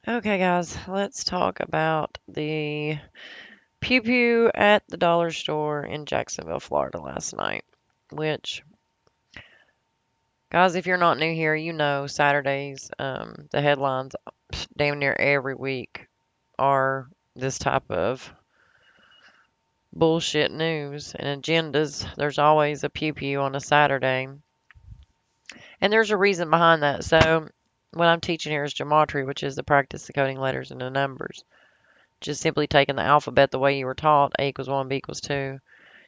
Okay, guys, let's talk about the Pew Pew at the dollar store in Jacksonville, Florida last night. Which, guys, if you're not new here, you know Saturdays, the headlines damn near every week are this type of bullshit news and agendas. There's always a Pew Pew on a Saturday. And there's a reason behind that. So, what I'm teaching here is gematria, which is the practice of coding letters into numbers. Just simply taking the alphabet the way you were taught, A equals 1, B equals 2.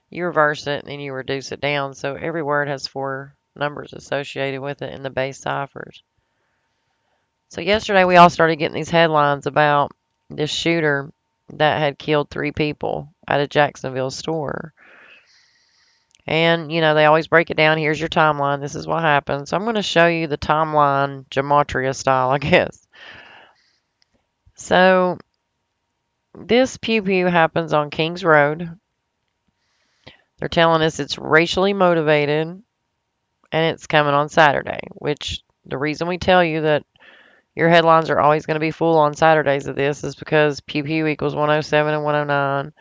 You reverse it and you reduce it down. So every word has 4 numbers associated with it in the base ciphers. So yesterday we all started getting these headlines about this shooter that had killed 3 people at a Jacksonville store. And, they always break it down. Here's your timeline. This is what happened. So I'm going to show you the timeline gematria style, I guess. So this Pew Pew happens on Kings Road. They're telling us it's racially motivated and it's coming on Saturday, which the reason we tell you that your headlines are always going to be full on Saturdays of this is because Pew Pew equals 107 and 109,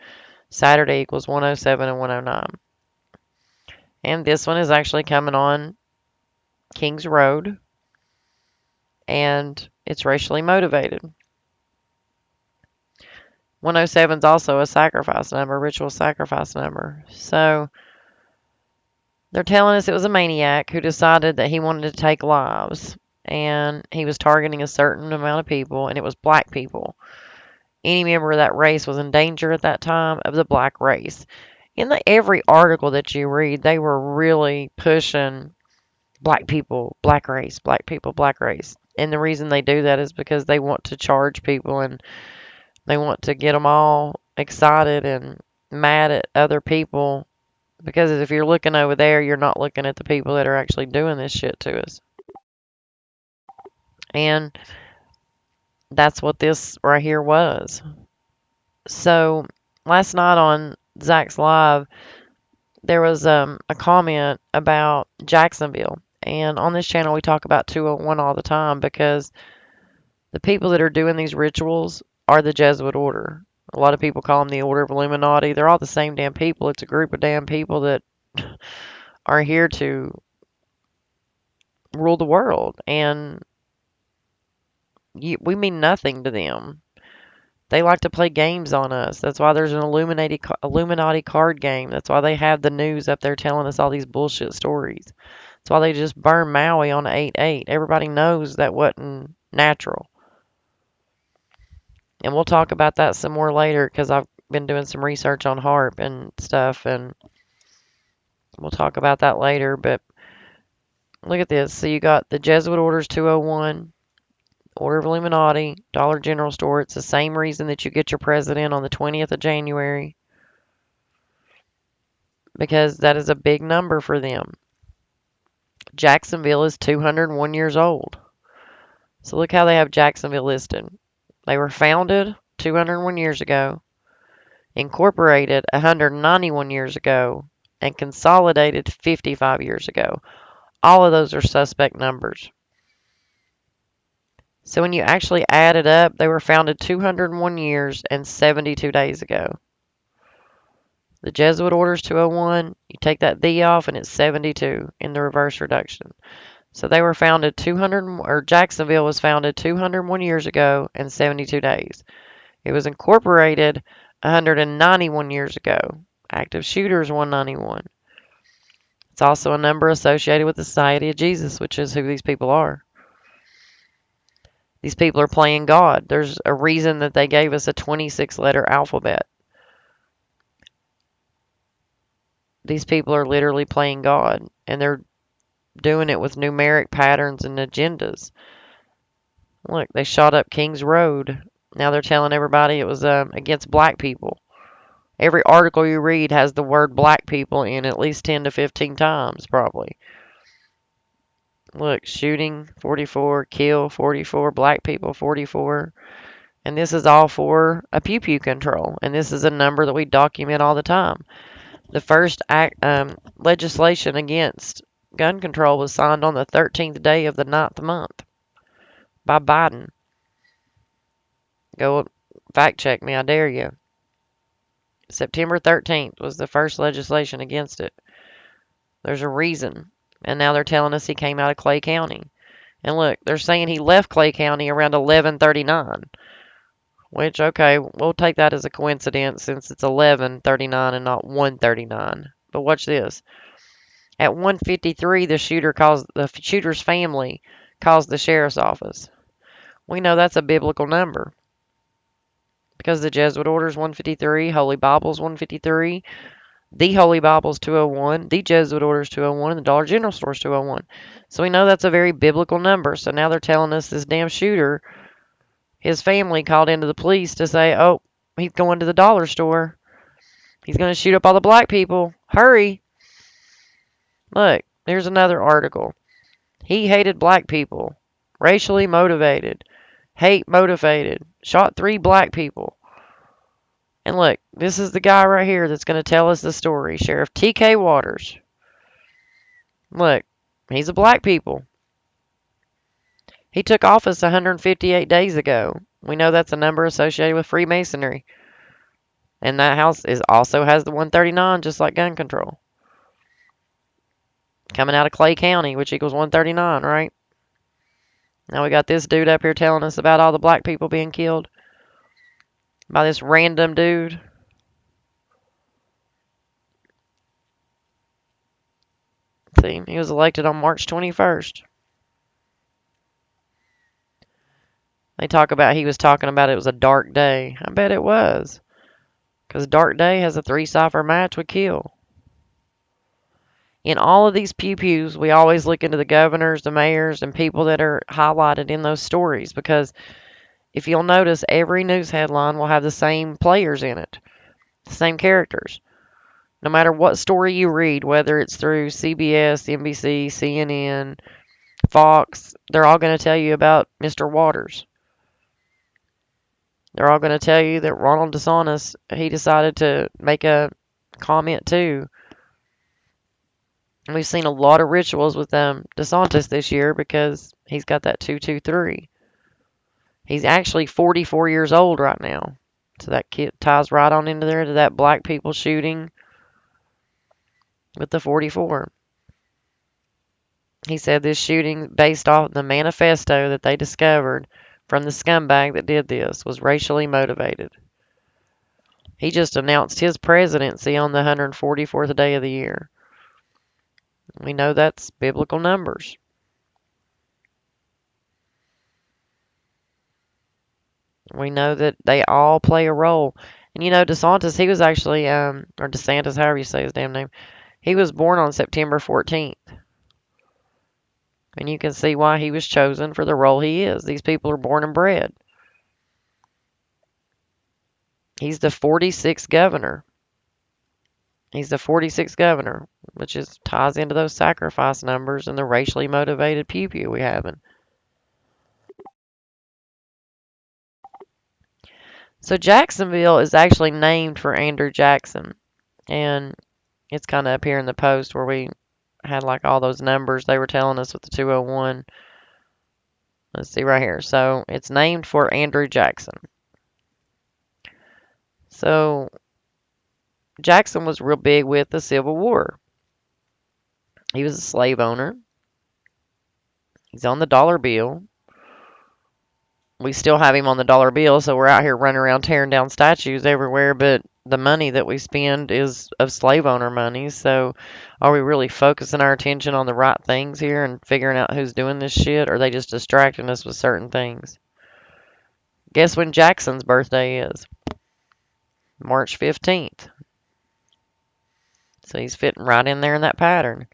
Saturday equals 107 and 109. And this one is actually coming on Kings Road and it's racially motivated. 107 is also a sacrifice number, ritual sacrifice number. So they're telling us it was a maniac who decided that he wanted to take lives and he was targeting a certain amount of people, and it was black people. Any member of that race was in danger at that time of the black race. In every article that you read, they were really pushing black people, black race, black people, black race. And the reason they do that is because they want to charge people and they want to get them all excited and mad at other people. Because if you're looking over there, you're not looking at the people that are actually doing this shit to us. And that's what this right here was. So last night on Zach's Live, there was a comment about Jacksonville. And on this channel, we talk about 201 all the time because the people that are doing these rituals are the Jesuit order. A lot of people call them the Order of Illuminati. They're all the same damn people. It's a group of damn people that are here to rule the world. And we mean nothing to them. They like to play games on us. That's why there's an Illuminati card game. That's why they have the news up there telling us all these bullshit stories. That's why they just burned Maui on 8/8. Everybody knows that wasn't natural. And we'll talk about that some more later because I've been doing some research on HARP and stuff, and we'll talk about that later. But look at this. So you got the Jesuit Orders 201, Order of Illuminati, Dollar General Store. It's the same reason that you get your president on the 20th of January, because that is a big number for them. Jacksonville is 201 years old. So look how they have Jacksonville listed. They were founded 201 years ago, incorporated 191 years ago, and consolidated 55 years ago. All of those are suspect numbers. So when you actually add it up, they were founded 201 years and 72 days ago. The Jesuit Order's 201, you take that "the" off and it's 72 in the reverse reduction. So they were founded Jacksonville was founded 201 years ago and 72 days. It was incorporated 191 years ago. Active shooters 191. It's also a number associated with the Society of Jesus, which is who these people are. These people are playing God. There's a reason that they gave us a 26-letter alphabet. These people are literally playing God, and they're doing it with numeric patterns and agendas. Look, they shot up Kings Road. Now they're telling everybody it was against black people. Every article you read has the word black people in at least 10 to 15 times, probably. Look, shooting 44, kill 44, black people 44. And this is all for a Pew Pew control. And this is a number that we document all the time. The first legislation against gun control was signed on the 13th day of the 9th month by Biden. Go fact check me, I dare you. September 13th was the first legislation against it. There's a reason. And now they're telling us he came out of Clay County. And look, they're saying he left Clay County around 11:39, which, okay, we'll take that as a coincidence since it's 11:39 and not 1:39. But watch this. At 1:53, the shooter's family calls the sheriff's office. We know that's a biblical number because the Jesuit order's 153, Holy Bible's 153, the Holy Bible's 201, the Jesuit order's 201, and the Dollar General store's 201. So we know that's a very biblical number. So now they're telling us this damn shooter, his family called into the police to say, oh, he's going to the dollar store. He's going to shoot up all the black people. Hurry. Look, there's another article. He hated black people. Racially motivated. Hate motivated. Shot 3 black people. And look, this is the guy right here that's going to tell us the story. Sheriff T.K. Waters. Look, he's a black people. He took office 158 days ago. We know that's a number associated with Freemasonry. And that house also has the 139, just like gun control. Coming out of Clay County, which equals 139, right? Now we got this dude up here telling us about all the black people being killed by this random dude. See, he was elected on March 21st. They talk about he was talking about it was a dark day. I bet it was. Because dark day has a 3-cipher match with kill. In all of these pew pews, we always look into the governors, the mayors, and people that are highlighted in those stories. Because if you'll notice, every news headline will have the same players in it, the same characters. No matter what story you read, whether it's through CBS, NBC, CNN, Fox, they're all going to tell you about Mr. Waters. They're all going to tell you that Ronald DeSantis, he decided to make a comment too. We've seen a lot of rituals with DeSantis this year because he's got that 223. He's actually 44 years old right now. So that kid ties right on into there to that black people shooting with the 44. He said this shooting, based off the manifesto that they discovered from the scumbag that did this, was racially motivated. He just announced his presidency on the 144th day of the year. We know that's biblical numbers. We know that they all play a role. And you know, DeSantis, he was actually, or DeSantis, however you say his damn name, he was born on September 14th. And you can see why he was chosen for the role he is. These people are born and bred. He's the 46th governor. He's the 46th governor, which ties into those sacrifice numbers and the racially motivated pew pew we having. So Jacksonville is actually named for Andrew Jackson. And it's kind of up here in the post where we had like all those numbers they were telling us with the 201. Let's see right here. So it's named for Andrew Jackson. So Jackson was real big with the Civil War. He was a slave owner. He's on the dollar bill. We still have him on the dollar bill, so we're out here running around tearing down statues everywhere, but the money that we spend is of slave owner money. So are we really focusing our attention on the right things here and figuring out who's doing this shit, or are they just distracting us with certain things? Guess when Jackson's birthday is? March 15th. So he's fitting right in there in that pattern.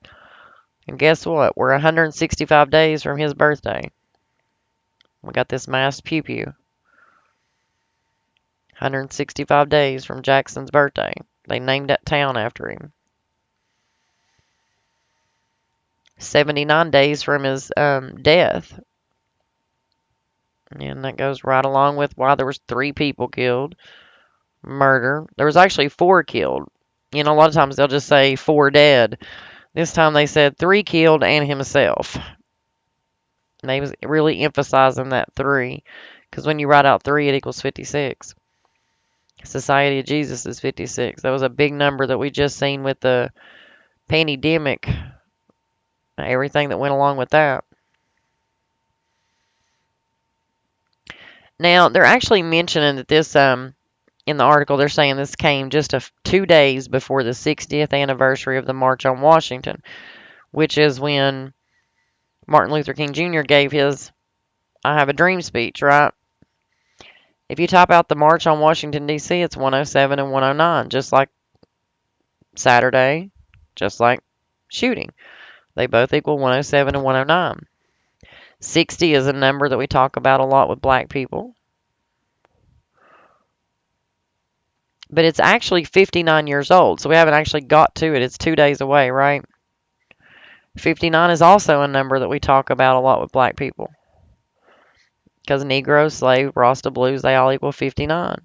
And guess what? We're 165 days from his birthday. We got this masked pew pew. 165 days from Jackson's birthday. They named that town after him. 79 days from his death. And that goes right along with why there was 3 people killed. Murder. There was actually 4 killed. You know, a lot of times they'll just say 4 dead. This time they said 3 killed and himself. And they was really emphasizing that 3. Because when you write out 3, it equals 56. Society of Jesus is 56. That was a big number that we just seen with the pandemic, everything that went along with that. Now, they're actually mentioning that this, in the article, they're saying this came just 2 days before the 60th anniversary of the March on Washington, which is when Martin Luther King Jr. gave his I Have a Dream speech, right? If you type out the March on Washington, D.C., it's 107 and 109, just like Saturday, just like shooting. They both equal 107 and 109. 60 is a number that we talk about a lot with black people. But it's actually 59 years old, so we haven't actually got to it. It's 2 days away, right? 59 is also a number that we talk about a lot with black people. Because Negro, slave, Rasta, blues, they all equal 59.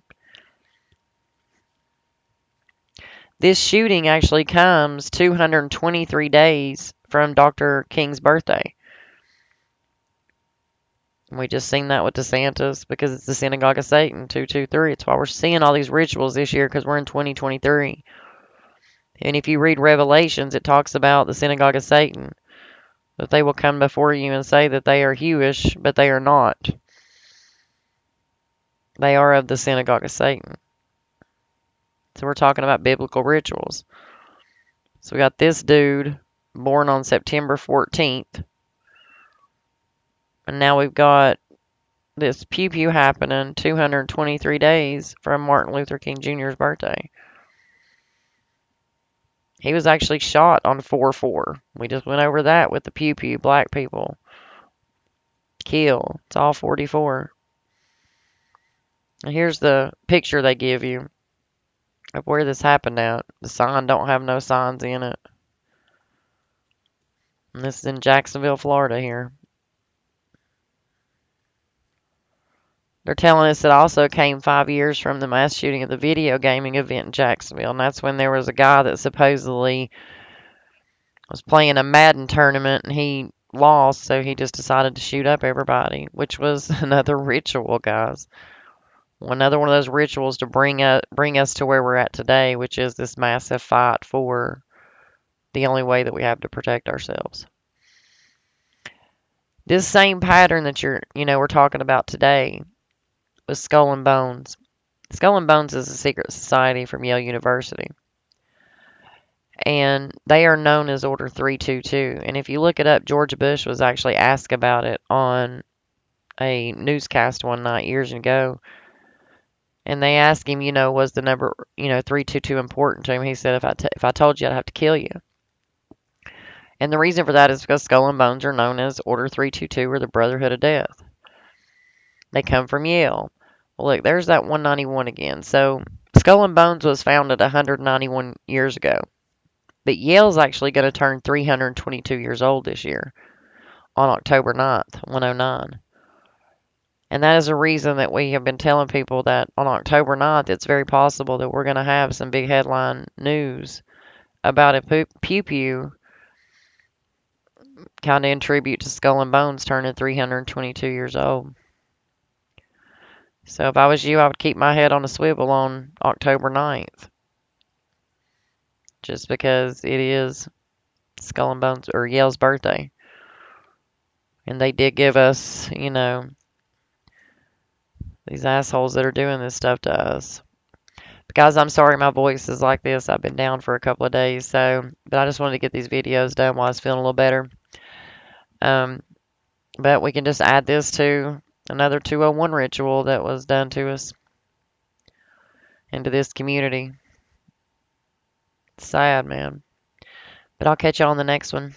This shooting actually comes 223 days from Dr. King's birthday. We just seen that with DeSantis because it's the Synagogue of Satan, 223. It's why we're seeing all these rituals this year because we're in 2023. And if you read Revelations, it talks about the Synagogue of Satan. That they will come before you and say that they are Jewish, but they are not. They are of the Synagogue of Satan. So we're talking about biblical rituals. So we got this dude born on September 14th. And now we've got this Pew Pew happening 223 days from Martin Luther King Jr.'s birthday. He was actually shot on 4/4. We just went over that with the Pew Pew, black people. Kill. It's all 44. And here's the picture they give you of where this happened at. The sign don't have no signs in it. And this is in Jacksonville, Florida here. They're telling us it also came 5 years from the mass shooting of the video gaming event in Jacksonville. And that's when there was a guy that supposedly was playing a Madden tournament and he lost, so he just decided to shoot up everybody, which was another ritual, guys. Another one of those rituals to bring us to where we're at today, which is this massive fight for the only way that we have to protect ourselves. This same pattern that we're talking about today with Skull and Bones. Skull and Bones is a secret society from Yale University. And they are known as Order 322. And if you look it up, George Bush was actually asked about it on a newscast one night years ago. And they asked him, was the number, 322 important to him? He said, if I told you, I'd have to kill you. And the reason for that is because Skull and Bones are known as Order 322, or the Brotherhood of Death. They come from Yale. Well, look, there's that 191 again. So Skull and Bones was founded 191 years ago. But Yale's actually going to turn 322 years old this year on October 9th, 109. And that is a reason that we have been telling people that on October 9th, it's very possible that we're going to have some big headline news about a Pew Pew kind of in tribute to Skull and Bones turning 322 years old. So if I was you, I would keep my head on a swivel on October 9th. Just because it is Skull and Bones, or Yale's birthday. And they did give us, these assholes that are doing this stuff to us. But guys, I'm sorry my voice is like this. I've been down for a couple of days, but I just wanted to get these videos done while I was feeling a little better. But we can just add this to another 201 ritual that was done to us into this community. It's sad, man. But I'll catch you on the next one.